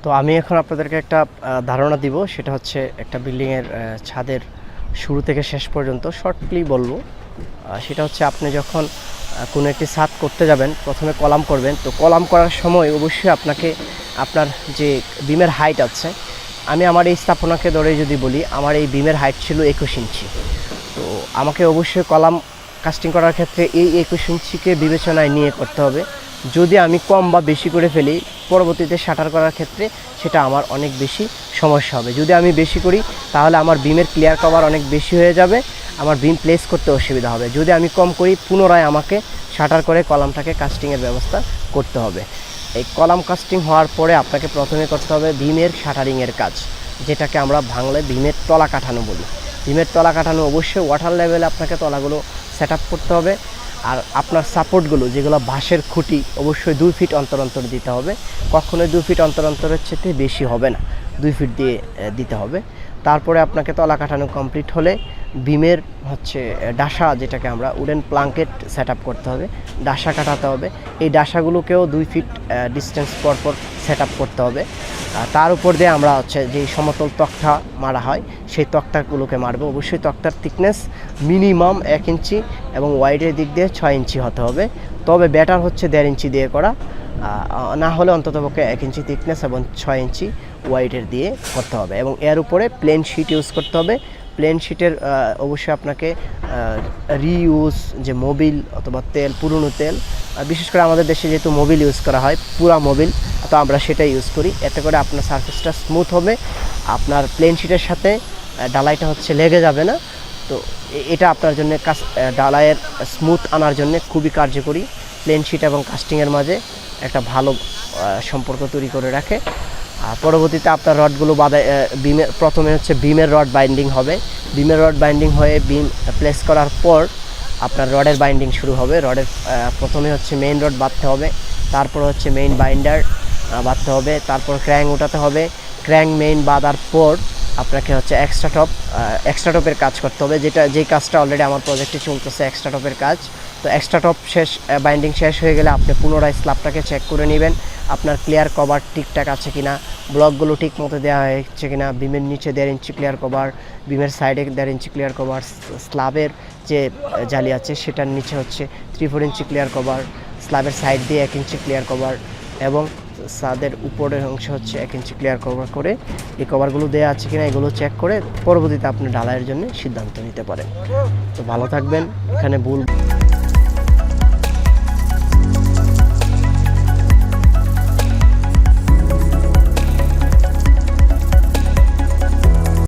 তো আমি এখন আপনাদেরকে একটা ধারণা দিব, সেটা হচ্ছে একটা বিল্ডিংয়ের ছাদের শুরু থেকে শেষ পর্যন্ত শর্টলি বলবো। সেটা হচ্ছে আপনি যখন কোনো একটি ছাদ করতে যাবেন, প্রথমে কলাম করবেন। তো কলাম করার সময় অবশ্যই আপনাকে আপনার যে বিমের হাইট আছে, আমি আমার এই স্থাপনাকে ধরে যদি বলি, আমার এই বিমের হাইট ছিল 21 ইঞ্চি। তো আমাকে অবশ্যই কলাম কাস্টিং করার ক্ষেত্রে এই 21 ইঞ্চিকে বিবেচনায় নিয়ে করতে হবে। যদি আমি কম বা বেশি করে ফেলি, পরবর্তীতে শাটার করার ক্ষেত্রে সেটা আমার অনেক বেশি সমস্যা হবে। যদি আমি বেশি করি তাহলে আমার বিমের ক্লিয়ার কভার অনেক বেশি হয়ে যাবে, আমার বিম প্লেস করতে অসুবিধা হবে। যদি আমি কম করি, পুনরায় আমাকে শাটার করে কলামটাকে কাস্টিংয়ের ব্যবস্থা করতে হবে। এই কলাম কাস্টিং হওয়ার পরে আপনাকে প্রথমে করতে হবে বিমের শাটারিংয়ের কাজ, যেটাকে আমরা বাংলায় বিমের তলা কাঠানো বলি। বিমের তলা কাঠানো অবশ্যই ওয়াটার লেভেলে আপনাকে তলাগুলো সেট আপ করতে হবে। আর আপনার সাপোর্টগুলো যেগুলো বাঁশের খুঁটি, অবশ্যই 2 ফিট অন্তর অন্তর দিতে হবে। কখনোই 2 ফিট অন্তর অন্তরের চেয়ে বেশি হবে না, 2 ফিট দিয়ে দিতে হবে। তারপরে আপনাকে তলা কাঠানো কমপ্লিট হলে বিমের হচ্ছে ডাসা, যেটাকে আমরা উডেন প্লাঙ্কেট সেট আপ করতে হবে, ডাসা কাটাতে হবে। এই ডাসাগুলোকেও 2 ফিট ডিস্টেন্স পর পর সেট আপ করতে হবে। তার উপর দিয়ে আমরা হচ্ছে যে সমতল তক্তা মারা হয়, সেই তক্তাগুলোকে মারবো। অবশ্যই তক্তার থিকনেস মিনিমাম 1 ইঞ্চি এবং ওয়াইডের দিক দিয়ে 6 ইঞ্চি হতে হবে। তবে ব্যাটার হচ্ছে 1.5 ইঞ্চি দিয়ে করা, না হলে অন্ততপক্ষে 1 ইঞ্চি থিকনেস এবং 6 ইঞ্চি ওয়াইডের দিয়ে করতে হবে। এবং এর উপরে প্লেন শিট ইউজ করতে হবে। প্লেন শিটের অবশ্যই আপনাকে রিইউজ যে মোবিল অথবা তেল, পুরনো তেল, বিশেষ করে আমাদের দেশে যেহেতু মোবিল ইউজ করা হয়, পুরা মোবিল, তো আমরা সেটাই ইউজ করি। এতে করে আপনার সারফেসটা স্মুথ হবে, আপনার প্লেন শিটের সাথে ডালাইটা হচ্ছে লেগে যাবে না। তো এটা আপনার জন্য ডালাইয়ের স্মুথ আনার জন্য খুবই কার্যকরী। প্লেন শিট এবং কাস্টিংয়ের মাঝে একটা ভালো সম্পর্ক তৈরি করে রাখে। আর পরবর্তীতে আপনার রডগুলো বিমের প্রথমে হচ্ছে বিমের রড বাইন্ডিং হবে। বিমের রড বাইন্ডিং হয়ে বিম প্লেস করার পর আপনার রডের বাইন্ডিং শুরু হবে। রডের প্রথমে হচ্ছে মেইন রড বাঁধতে হবে, তারপর হচ্ছে মেইন বাইন্ডার বাঁধতে হবে, তারপর ক্র্যাং উঠাতে হবে। ক্র্যাং মেইন বাঁধার পর আপনাকে হচ্ছে এক্সট্রা টপের কাজ করতে হবে, যেই কাজটা অলরেডি আমার প্রজেক্টে চলতেছে, এক্সট্রা টপের কাজ। তো এক্সট্রা টপ শেষ, বাইন্ডিং শেষ হয়ে গেলে আপনি পুনরায় স্ল্যাবটাকে চেক করে নেবেন, আপনার ক্লিয়ার কভার ঠিকঠাক আছে কিনা, ব্লকগুলো ঠিক মতো দেওয়া হয়েছে কিনা। বিমের নিচে 1.5 ইঞ্চি ক্লিয়ার কভার, বিমের সাইডে 1.5 ইঞ্চি ক্লিয়ার কভার, স্ল্যাবের যে জালি আছে সেটার নিচে হচ্ছে 3-4 ইঞ্চি ক্লিয়ার কভার, স্ল্যাবের সাইড দিয়ে 1 ইঞ্চি ক্লিয়ার কভার এবং ছাদের উপরের অংশ হচ্ছে 1 ইঞ্চি ক্লিয়ার কভার করে এই কভারগুলো দেওয়া আছে কিনা এগুলো চেক করে পরবর্তীতে আপনি ঢালাইয়ের জন্য সিদ্ধান্ত নিতে পারেন। তো ভালো থাকবেন। এখানে ভুল